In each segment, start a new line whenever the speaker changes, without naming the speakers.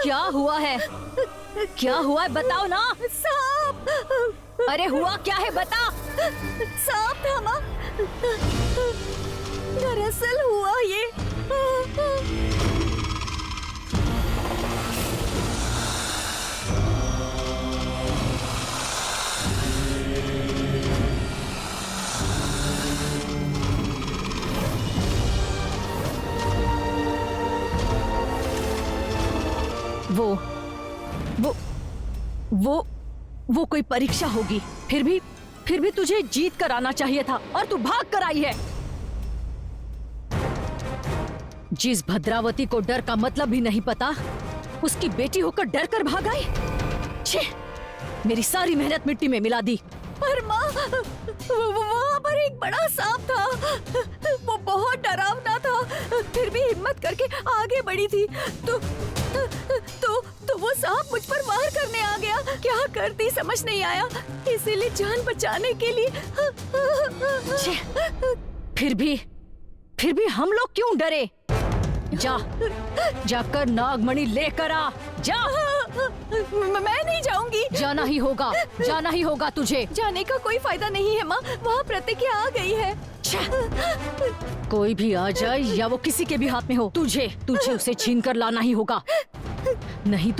क्या हुआ है? क्या हुआ है बताओ ना।
सांप।
अरे हुआ क्या है बता।
सांप था माँ। दरअसल हुआ ये।
वो कोई परीक्षा होगी। फिर भी तुझे जीत कर आना चाहिए था और तू भाग कर आई है। जिस भद्रावती को डर का मतलब भी नहीं पता, उसकी बेटी होकर डर कर भाग आई। छे, मेरी सारी मेहनत मिट्टी में मिला दी।
पर माँ, वहाँ पर एक बड़ा सांप था। वो बहुत डरावना था, फिर भी हिम्मत करके आगे बढ़ी थी तो वो सांप मुझ पर वार करने आ गया। क्या करती समझ नहीं आया, इसीलिए जान बचाने के लिए।
फिर भी हम लोग क्यों डरे? जाकर नागमणि लेकर आ। जा।
मैं नहीं जाऊंगी।
जाना ही होगा तुझे।
जाने का कोई फायदा नहीं है माँ, वहाँ प्रतिज्ञा आ गई है।
कोई भी आ जाए या वो किसी के भी हाथ में हो, तुझे उसे छीन कर लाना ही होगा। नहीं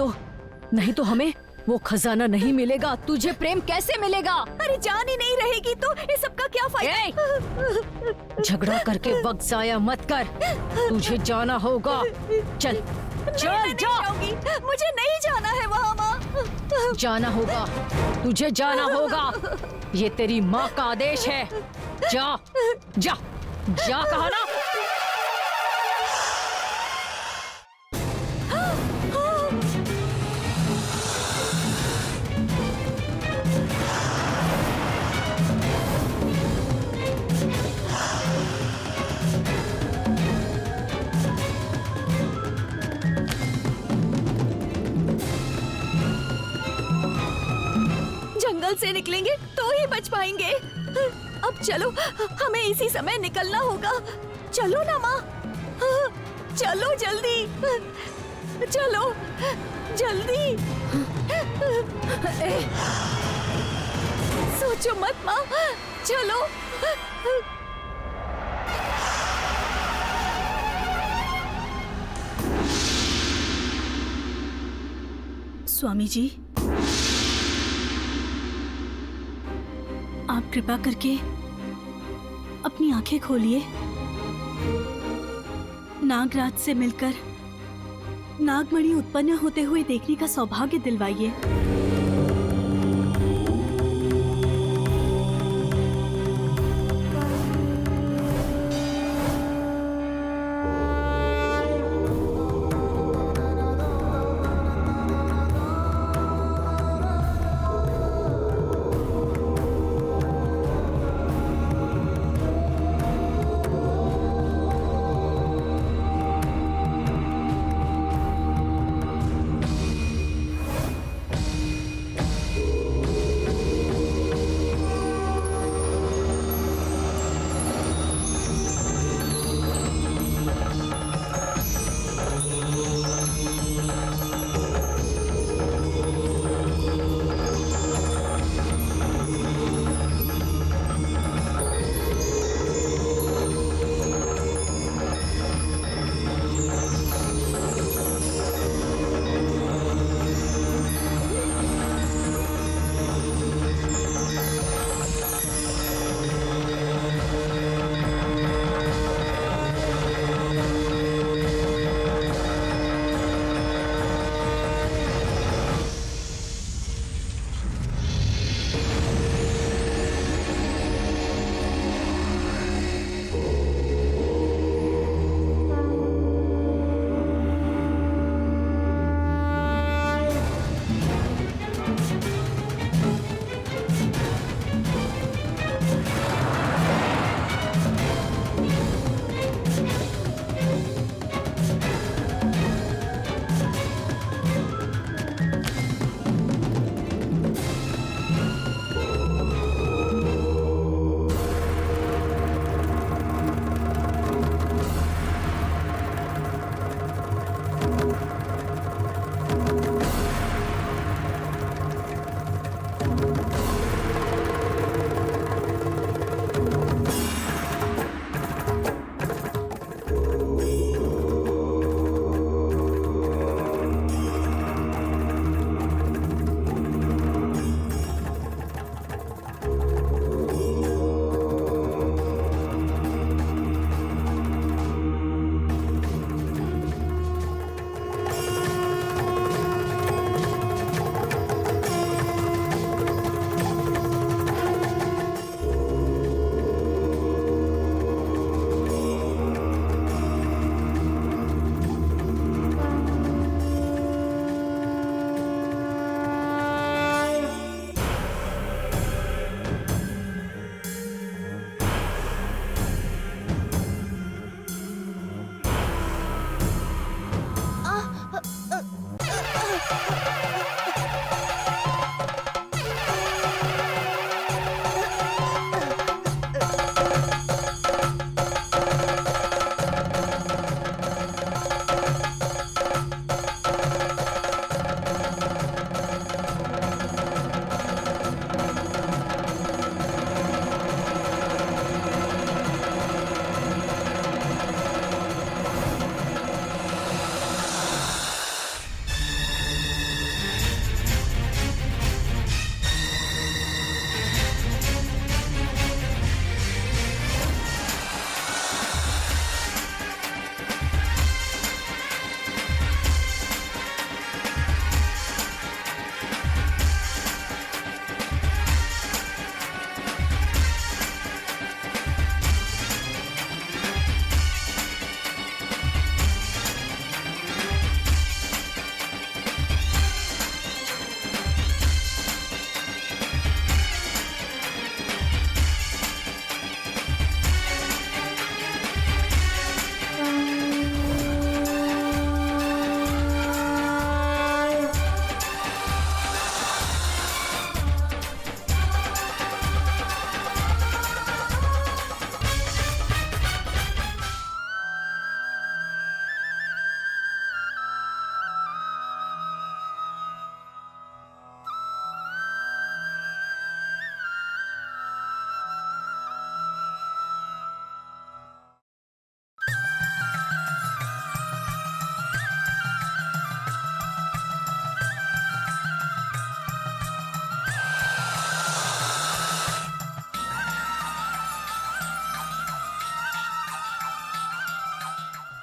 तो हमें वो खजाना नहीं मिलेगा। तुझे प्रेम कैसे मिलेगा?
अरे जान ही नहीं रहेगी तो इस सब का क्या फायदा?
झगड़ा करके वक्त जाया मत कर। तुझे जाना होगा। चल जा।
मुझे नहीं जाना है वहाँ माँ।
जाना होगा, तुझे जाना होगा। ये तेरी माँ का आदेश है। जा कहा ना।
जंगल से निकलेंगे तो ही बच पाएंगे। अब चलो, हमें इसी समय निकलना होगा। चलो ना माँ, चलो जल्दी, चलो जल्दी। सोचो मत माँ, चलो। स्वामी जी, आप कृपा करके अपनी आंखें खोलिए। नागराज से मिलकर नागमणि उत्पन्न होते हुए देखने का सौभाग्य दिलवाइए।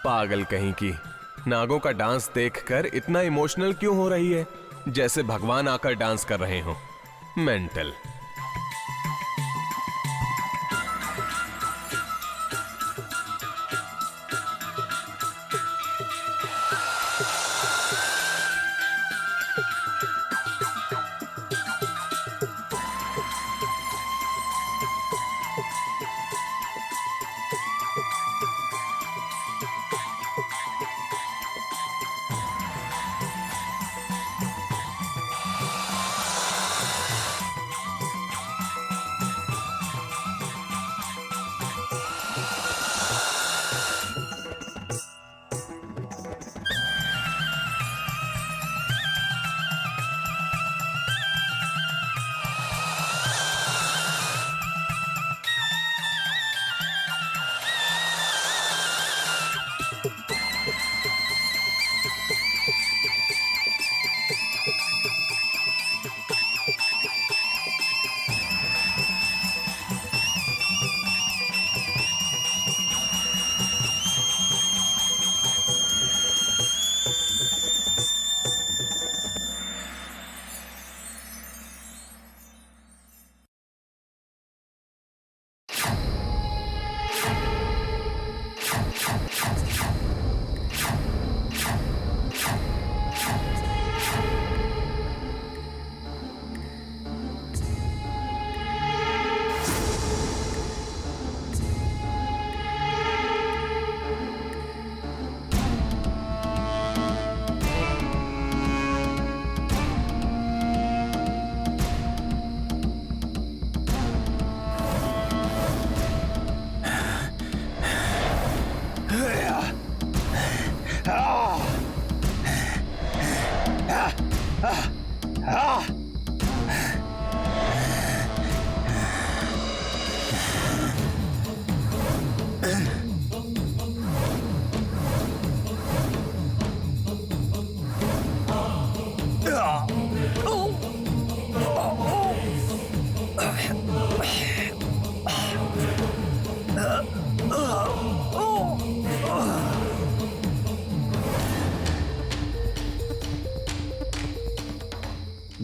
पागल कहीं की, नागों का डांस देखकर इतना इमोशनल क्यों हो रही है, जैसे भगवान आकर डांस कर रहे हो। मेंटल।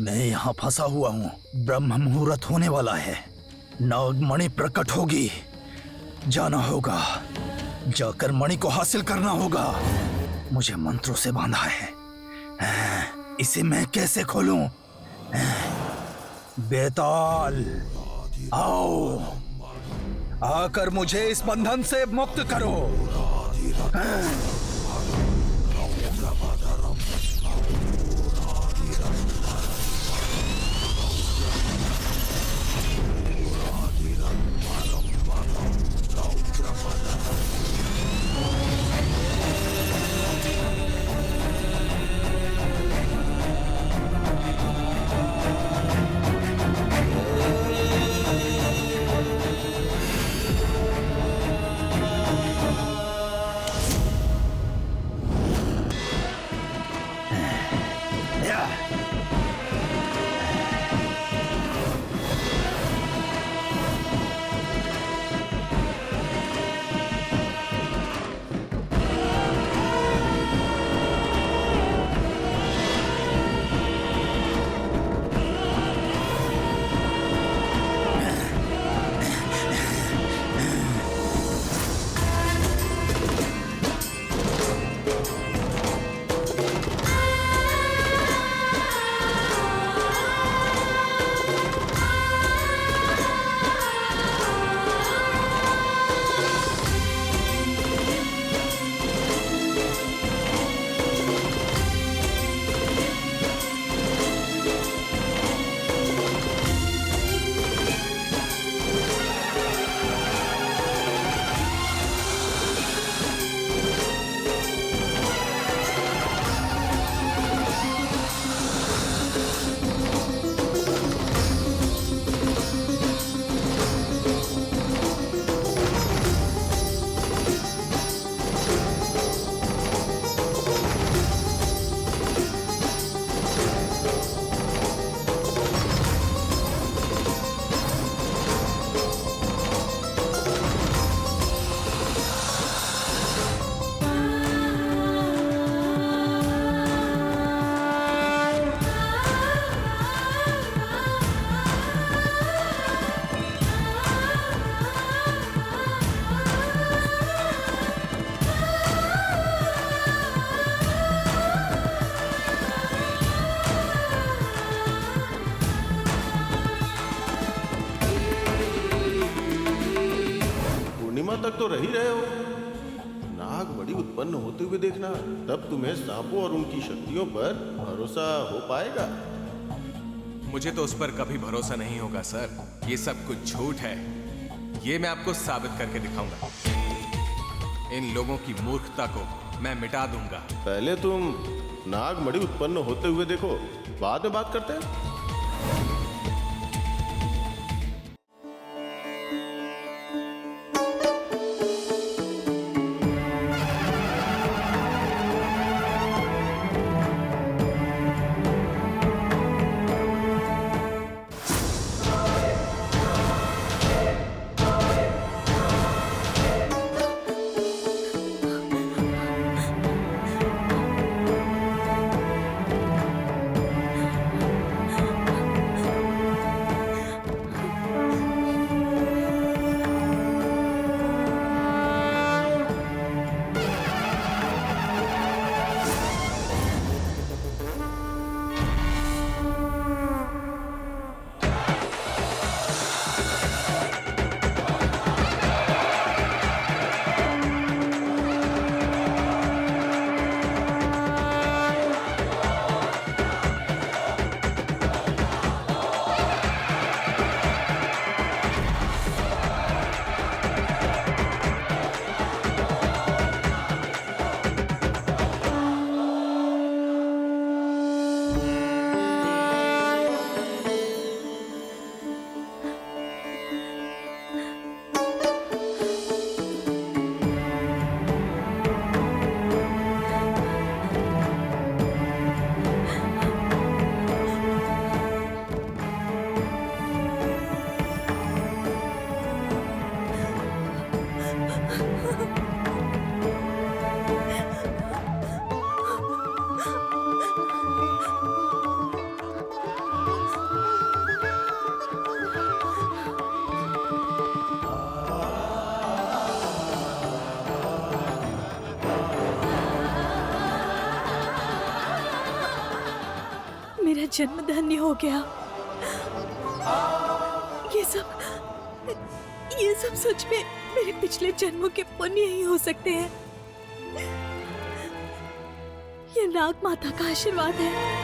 मैं यहाँ फंसा हुआ हूँ। ब्रह्म मुहूर्त होने वाला है, नागमणि प्रकट होगी। जाना होगा, जाकर मणि को हासिल करना होगा। मुझे मंत्रों से बांधा है, इसे मैं कैसे खोलूं? बेताल, आओ, आकर मुझे इस बंधन से मुक्त करो।
तक तो रह ही रहे हो। नाग मणि उत्पन्न होते हुए देखना, तब तुम्हें सांपों और उनकी शक्तियों पर भरोसा हो पाएगा।
मुझे तो उस पर कभी भरोसा नहीं होगा सर। ये सब कुछ झूठ है। ये मैं आपको साबित करके दिखाऊंगा। इन लोगों की मूर्खता को मैं मिटा दूंगा।
पहले तुम नाग मणि उत्पन्न होते हुए देखो, बाद में बात करते हैं।
मेरा जन्म धन्य हो गया। ये सब सच में मेरे पिछले जन्मों के पुण्य ही हो सकते हैं। ये नाग माता का आशीर्वाद है।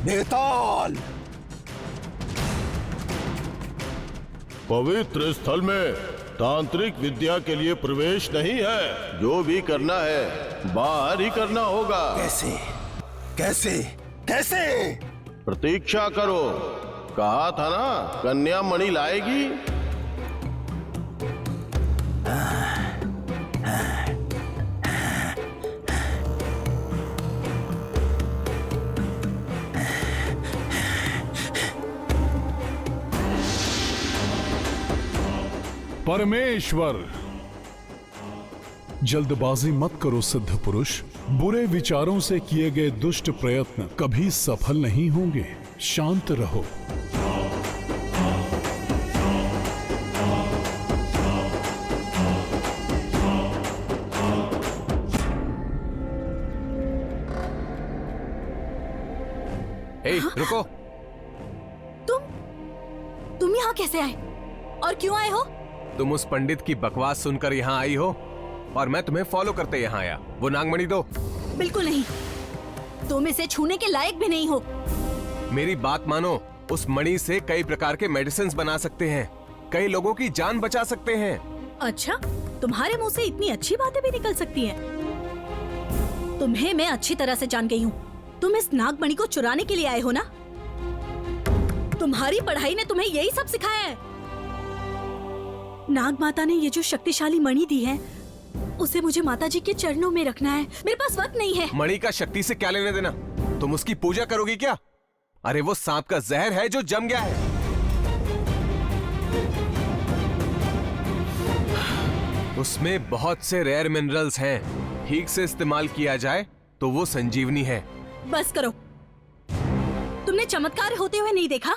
बेताल,
पवित्र स्थल में तांत्रिक विद्या के लिए प्रवेश नहीं है। जो भी करना है बाहर ही करना होगा।
कैसे कैसे कैसे?
प्रतीक्षा करो, कहा था ना कन्या मणि लाएगी।
परमेश्वर, जल्दबाजी मत करो सिद्ध पुरुष। बुरे विचारों से किए गए दुष्ट प्रयत्न कभी सफल नहीं होंगे। शांत रहो।
ए, रुको।
तुम यहाँ कैसे आए और क्यों आए हो?
तुम उस पंडित की बकवास सुनकर यहाँ आई हो और मैं तुम्हें फॉलो करते यहाँ आया। वो नागमणि दो।
बिल्कुल नहीं, तुम इसे छूने के लायक भी नहीं हो।
मेरी बात मानो, उस मणि से कई प्रकार के मेडिसिन बना सकते हैं, कई लोगों की जान बचा सकते हैं।
अच्छा, तुम्हारे मुंह से इतनी अच्छी बातें भी निकल सकती हैं। तुम्हें मैं अच्छी तरह से जान गई हूँ। तुम इस नागमणि को चुराने के लिए आए हो ना? तुम्हारी पढ़ाई ने तुम्हें यही सब सिखाया है। नाग माता ने ये जो शक्तिशाली मणि दी है, उसे मुझे माताजी के चरणों में रखना है। मेरे पास वक्त नहीं है।
मणि का शक्ति से क्या लेने देना? तुम उसकी पूजा करोगी क्या? अरे वो सांप का जहर है जो जम गया है। उसमें बहुत से रेयर मिनरल्स हैं। ठीक से इस्तेमाल किया जाए तो वो संजीवनी है।
बस करो। तुमने चमत्कार होते हुए नहीं देखा?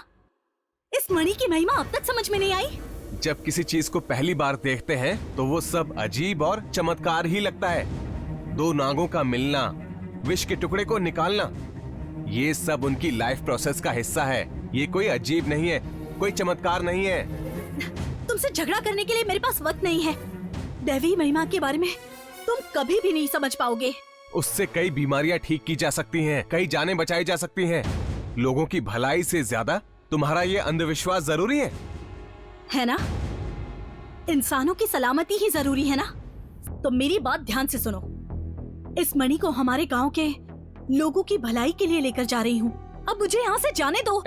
इस मणि की महिमा अब तक समझ में नहीं आई?
जब किसी चीज को पहली बार देखते हैं तो वो सब अजीब और चमत्कार ही लगता है। दो नागों का मिलना, विष के टुकड़े को निकालना, ये सब उनकी लाइफ प्रोसेस का हिस्सा है। ये कोई अजीब नहीं है, कोई चमत्कार नहीं है।
तुमसे झगड़ा करने के लिए मेरे पास वक्त नहीं है। दैवी महिमा के बारे में तुम कभी भी नहीं समझ पाओगे।
उससे कई बीमारियां ठीक की जा सकती हैं, कई जानें बचाई जा सकती हैं। लोगों की भलाई से ज्यादा तुम्हारा ये अंधविश्वास जरूरी है
ना? इंसानों की सलामती ही जरूरी है ना? तो मेरी बात ध्यान से सुनो। इस मणि को हमारे गांव के लोगों की भलाई के लिए लेकर जा रही हूँ। अब मुझे यहाँ से जाने दो।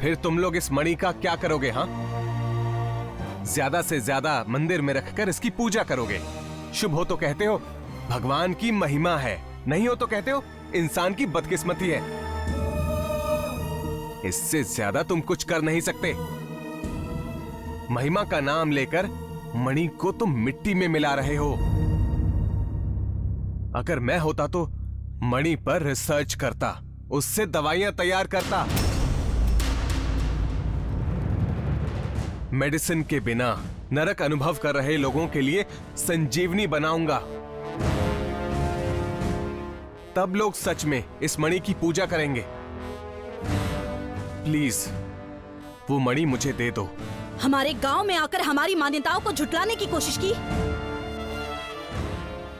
फिर तुम लोग इस मणि का क्या करोगे? हाँ, ज्यादा से ज्यादा मंदिर में रखकर इसकी पूजा करोगे। शुभ हो तो कहते हो भगवान की महिमा है, नहीं हो तो कहते हो इंसान की बदकिस्मती है। इससे ज्यादा तुम कुछ कर नहीं सकते। महिमा का नाम लेकर मणि को तुम मिट्टी में मिला रहे हो। अगर मैं होता तो मणि पर रिसर्च करता, उससे दवाइयां तैयार करता। मेडिसिन के बिना नरक अनुभव कर रहे लोगों के लिए संजीवनी बनाऊंगा। तब लोग सच में इस मणि की पूजा करेंगे। प्लीज वो मणि मुझे दे दो।
हमारे गांव में आकर हमारी मान्यताओं को झुटलाने की कोशिश की।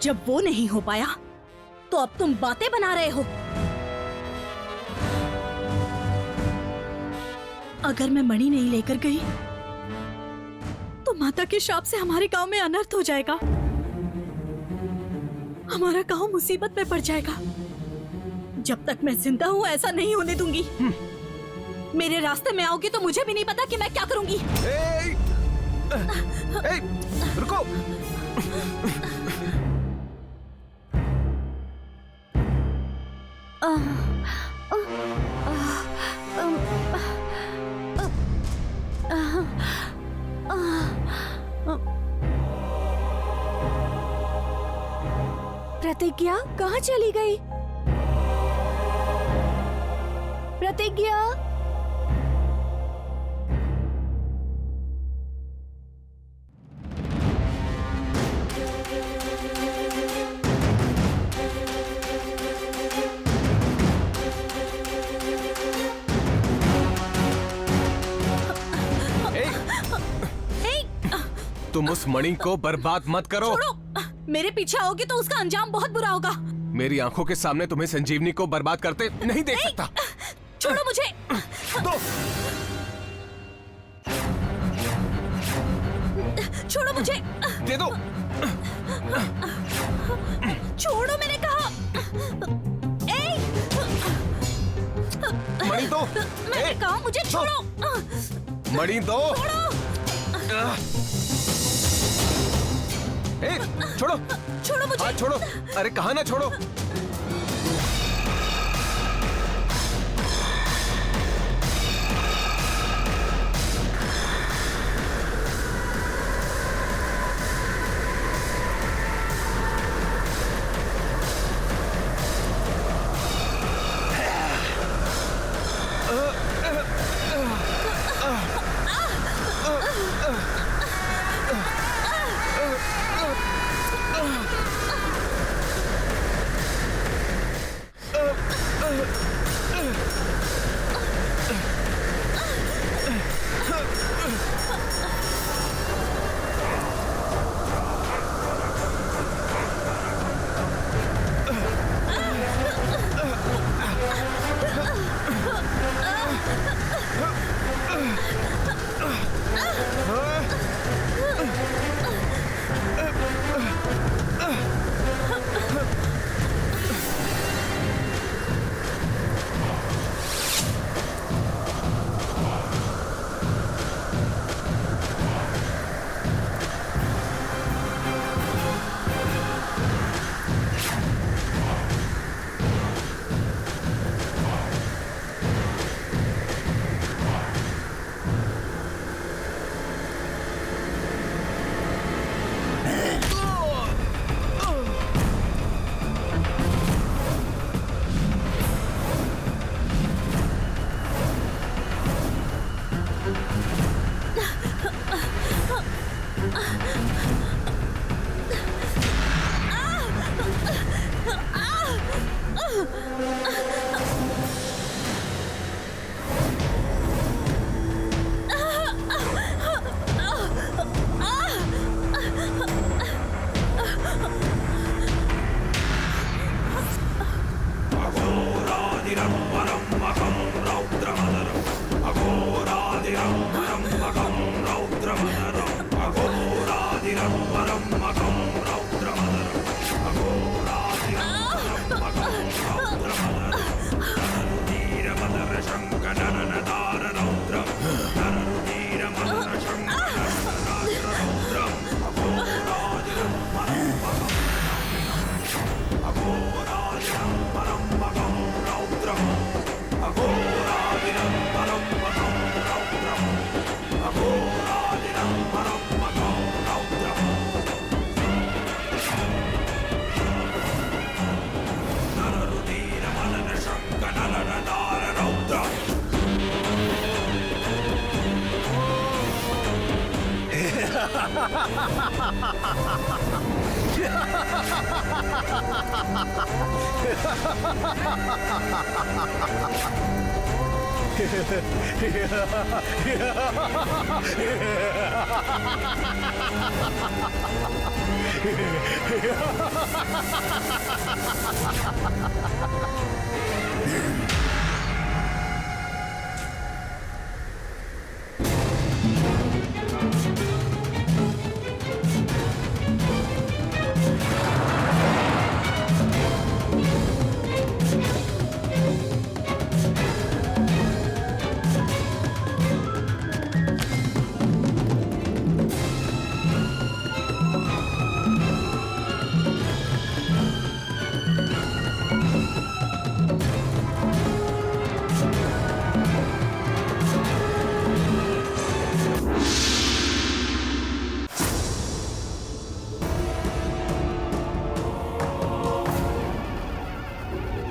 जब वो नहीं हो पाया तो अब तुम बातें बना रहे हो। अगर मैं मणि नहीं लेकर गई तो माता के शाप से हमारे गांव में अनर्थ हो जाएगा। हमारा गांव मुसीबत में पड़ जाएगा। जब तक मैं जिंदा हूं ऐसा नहीं होने दूंगी। मेरे रास्ते में आओगे तो मुझे भी नहीं पता कि मैं क्या करूंगी।
रुको।
प्रतिज्ञा कहाँ चली गई? प्रतिज्ञा,
तुम उस मणि को बर्बाद मत करो।
छोड़ो। मेरे पीछे आओगे तो उसका अंजाम बहुत बुरा होगा।
मेरी आंखों के सामने तुम्हें संजीवनी को बर्बाद करते नहीं देख सकता।
छोड़ो मुझे।
दो।
छोड़ो मुझे।
दे दो।
छोड़ो मैंने कहा।
मणि दो।
मैंने कहा मुझे छोड़ो।
मणि दो। छोड़ो।
छोड़ो मुझे।
हाथ छोड़ो। अरे कहा ना छोड़ो।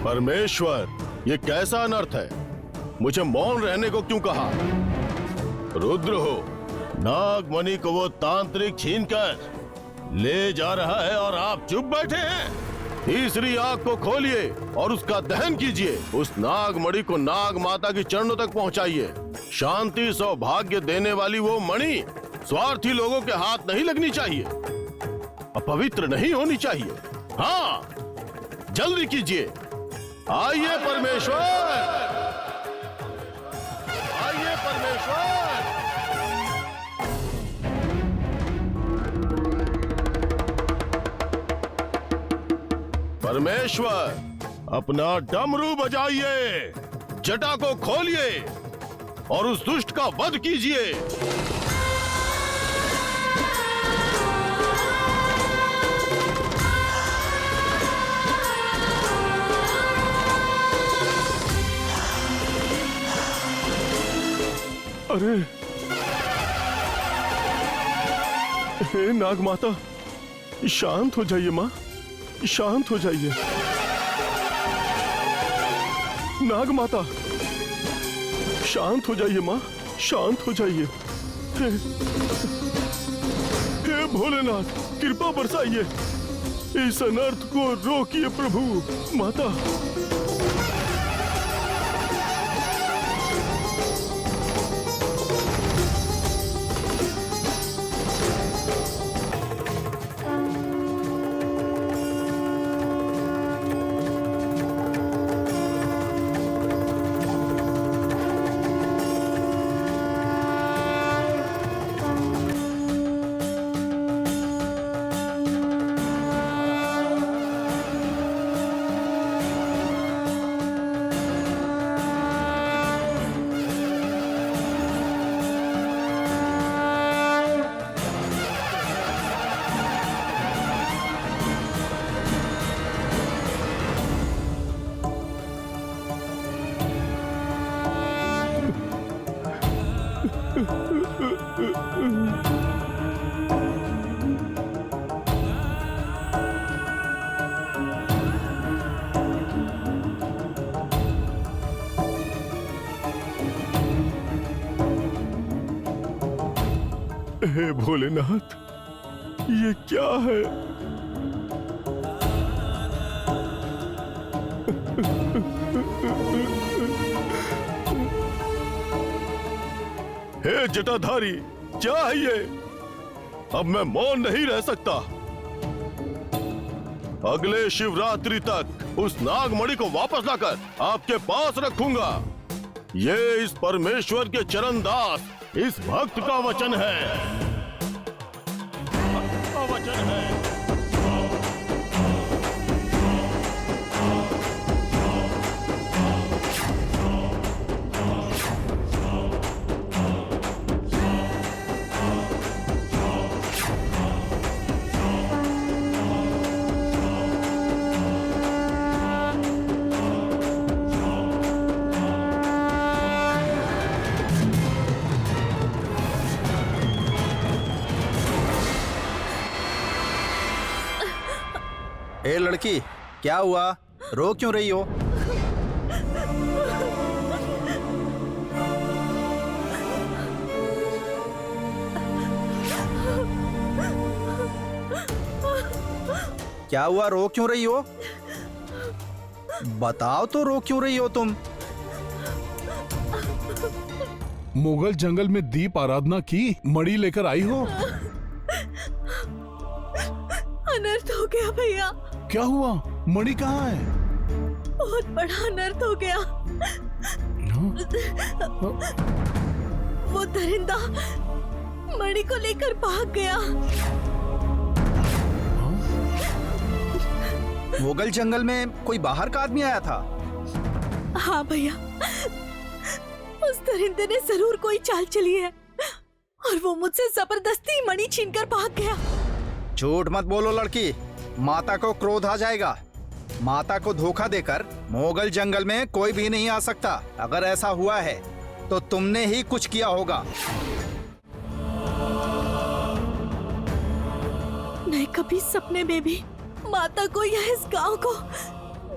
परमेश्वर, ये कैसा अनर्थ है? मुझे मौन रहने को क्यों कहा? रुद्र हो, नागमणि को वो तांत्रिक छीनकर ले जा रहा है और आप चुप बैठे हैं। तीसरी आग को खोलिए और उसका दहन कीजिए। उस नागमणि को नाग माता की चरणों तक पहुंचाइए। शांति सौभाग्य देने वाली वो मणि स्वार्थी लोगों के हाथ नहीं लगनी चाहिए, अपवित्र नहीं होनी चाहिए। हाँ, जल्दी कीजिए। आइए परमेश्वर, आइए परमेश्वर। परमेश्वर, अपना डमरू बजाइए, जटा को खोलिए और उस दुष्ट का वध कीजिए।
अरे, हे नाग माता, शांत हो जाइए माँ, शांत हो जाइए। नाग माता, शांत हो जाइए माँ, शांत हो जाइए। हे भोलेनाथ, कृपा बरसाइए, इस अनर्थ को रोकिए प्रभु। माता, हे भोलेनाथ, ये क्या है?
हे जटाधारी, क्या है ये? अब मैं मौन नहीं रह सकता। अगले शिवरात्रि तक उस नागमणि को वापस लाकर आपके पास रखूंगा। ये इस परमेश्वर के चरण दास, इस भक्त का वचन है। भक्त का वचन है।
ए लड़की, क्या हुआ? रो क्यों रही हो? क्या हुआ? रो क्यों रही हो? बताओ तो, रो क्यों रही हो तुम?
मुगल जंगल में दीप आराधना की मणि लेकर आई हो?
अनर्थ हो गया भैया।
क्या हुआ? मणि कहाँ है?
बहुत बड़ा अनर्थ हो गया। वो दरिंदा मणि को लेकर भाग गया।
मुगल जंगल में कोई बाहर का आदमी आया था?
हाँ भैया, उस दरिंदे ने जरूर कोई चाल चली है और वो मुझसे जबरदस्ती मणि छीनकर भाग गया।
झूठ मत बोलो लड़की, माता को क्रोध आ जाएगा। माता को धोखा देकर मुगल जंगल में कोई भी नहीं आ सकता। अगर ऐसा हुआ है तो तुमने ही कुछ किया होगा।
मैं कभी सपने में भी माता को या इस गांव को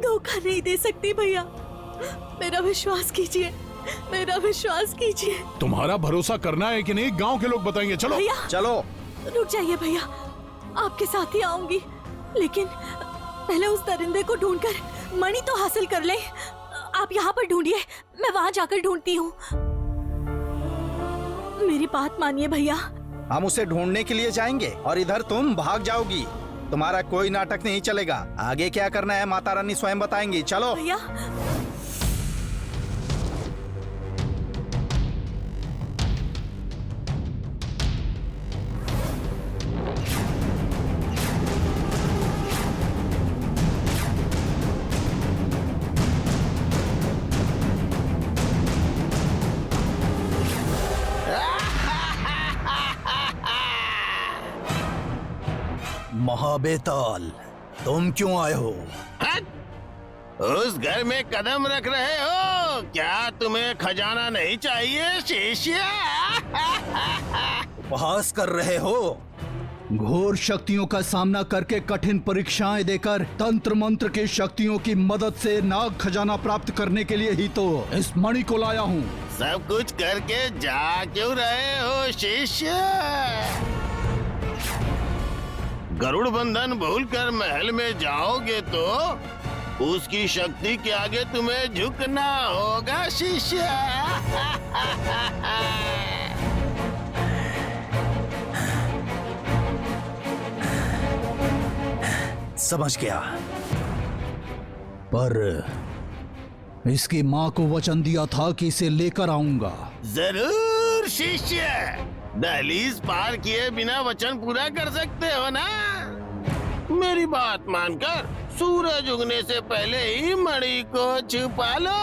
धोखा नहीं दे सकती भैया। मेरा विश्वास कीजिए, मेरा विश्वास कीजिए।
तुम्हारा भरोसा करना है कि नहीं, गांव के लोग बताएंगे। चलो
भैया
चलो।
रुक जाइए भैया, आपके साथ ही आऊंगी, लेकिन पहले उस दरिंदे को ढूंढकर मणि तो हासिल कर ले। आप यहाँ पर ढूंढिए, मैं वहाँ जाकर ढूंढती हूँ। मेरी बात मानिए भैया।
हम उसे ढूंढने के लिए जाएंगे और इधर तुम भाग जाओगी। तुम्हारा कोई नाटक नहीं चलेगा। आगे क्या करना है माता रानी स्वयं बताएंगी। चलो
भैया।
महाबेताल, तुम क्यों आए हो?
उस घर में कदम रख रहे हो? क्या तुम्हें खजाना नहीं चाहिए शिष्य?
उपहास कर रहे हो? घोर शक्तियों का सामना करके कठिन परीक्षाएं देकर तंत्र मंत्र की शक्तियों की मदद से नाग खजाना प्राप्त करने के लिए ही तो इस मणि को लाया हूँ।
सब कुछ करके जा क्यों रहे हो शिष्य? गरुड़ बंधन भूलकर महल में जाओगे तो उसकी शक्ति के आगे तुम्हें झुकना होगा शिष्य।
समझ गया, पर इसकी माँ को वचन दिया था कि इसे लेकर आऊंगा।
जरूर शिष्य, दहलीज पार किए बिना वचन पूरा कर सकते हो ना? मेरी बात मानकर सूरज उगने से पहले ही मणि को छुपा लो,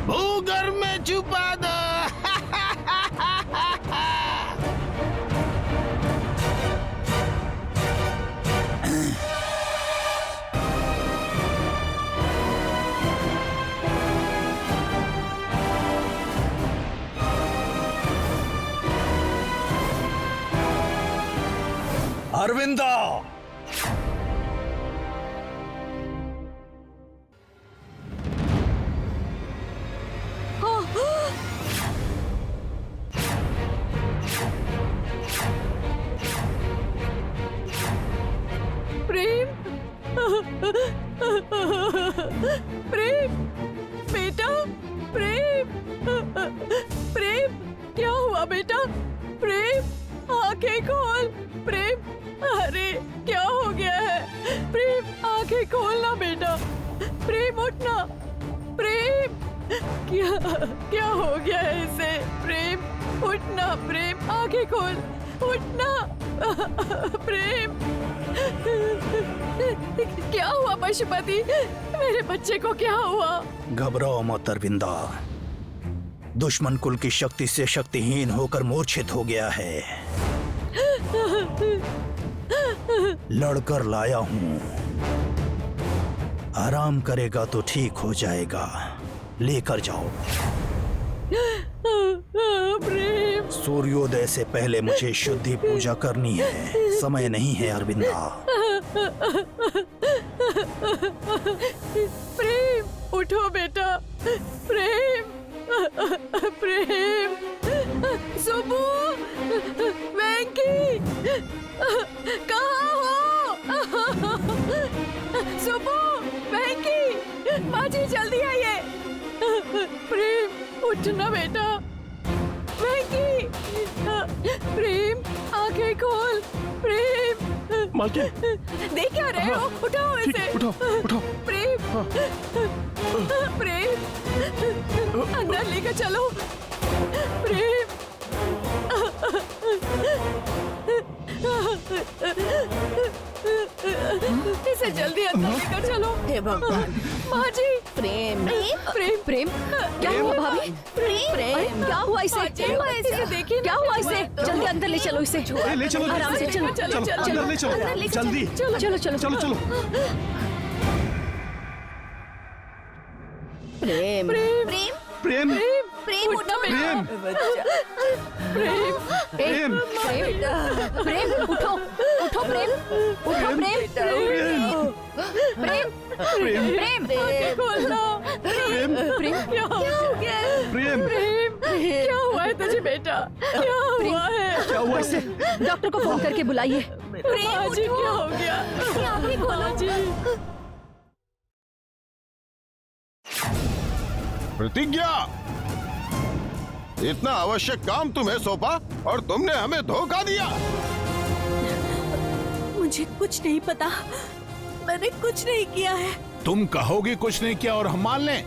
भूगर्भ में छुपा दो।
अरविंदा,
प्रेम, प्रेम, बेटा, प्रेम, प्रेम, क्या हुआ बेटा? प्रेम, आंखें खोल। प्रेम, अरे क्या हो गया है? प्रेम, आंखें खोलना बेटा। प्रेम, उठना। प्रेम, क्या हो गया है इसे? प्रेम, उठना। प्रेम, आंखें खोल, उठना। प्रेम, क्या हुआ पशुपति? मेरे बच्चे को क्या हुआ?
घबराओ मत अरविंदा, दुश्मन कुल की शक्ति से शक्तिहीन होकर मूर्छित हो गया है। लड़कर लाया हूँ, आराम करेगा तो ठीक हो जाएगा। लेकर जाओ।
प्रेम,
सूर्योदय से पहले मुझे शुद्धि पूजा करनी है, समय नहीं है अरविंदा।
प्रेम, उठो बेटा। प्रेम, प्रेम, सुबू, वेंकी, कहाँ हो? सुबू, वेंकी, माँ जी जल्दी आइए। प्रेम, उठना बेटा। वेंकी, प्रेम, आंखें खोल। प्रेम,
मालकिन,
देख क्या रहे हो? उठाओ इसे।
उठाओ, उठाओ।
प्रेम, प्रेम, अंदर लेकर चलो। प्रेम, इसे जल्दी अंदर लेकर चलो।
हे भगवान।
माँ जी,
प्रेम,
प्रेम,
प्रेम, क्या हुआ भाभी? प्रेम, क्या हुआ इसे?
इसे देखिए,
क्या हुआ इसे? जल्दी अंदर ले चलो इसे।
ले चलो,
आराम से चलो।
चलो, चलो,
अंदर ले चलो, जल्दी।
चलो चलो चलो
चलो चलो।
प्रेम,
प्रेम,
प्रेम,
प्रेम, उठना बेटा।
प्रेम,
प्रेम,
प्रेम,
प्रेम, उठो, उठो प्रेम, उठो प्रेम, प्रेम,
प्रेम,
प्रेम,
आंखें खोलना।
प्रेम,
प्रेम,
क्या हो गया?
प्रेम।
प्रेम, क्या हुआ है तुझे बेटा? क्या हुआ है?
क्या हुआ इसे?
डॉक्टर को फोन करके बुलाइए।
माँ जी, क्या हो गया? माँ जी,
प्रतिज्ञा, इतना आवश्यक काम तुम्हें सौंपा और तुमने हमें धोखा दिया।
मुझे कुछ नहीं पता, मैंने कुछ नहीं किया है।
तुम कहोगे कुछ नहीं किया और हम मान लें?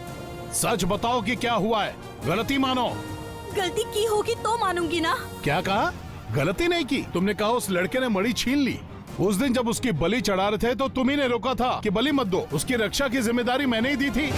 सच बताओ कि क्या हुआ है, गलती मानो।
गलती की होगी तो मानूंगी ना।
क्या कहा? गलती नहीं की? तुमने कहा उस लड़के ने मणि छीन ली। उस दिन जब उसकी बलि चढ़ा रहे थे तो तुम ही ने रोका था कि बलि मत दो। उसकी रक्षा की जिम्मेदारी मैंने ही दी थी।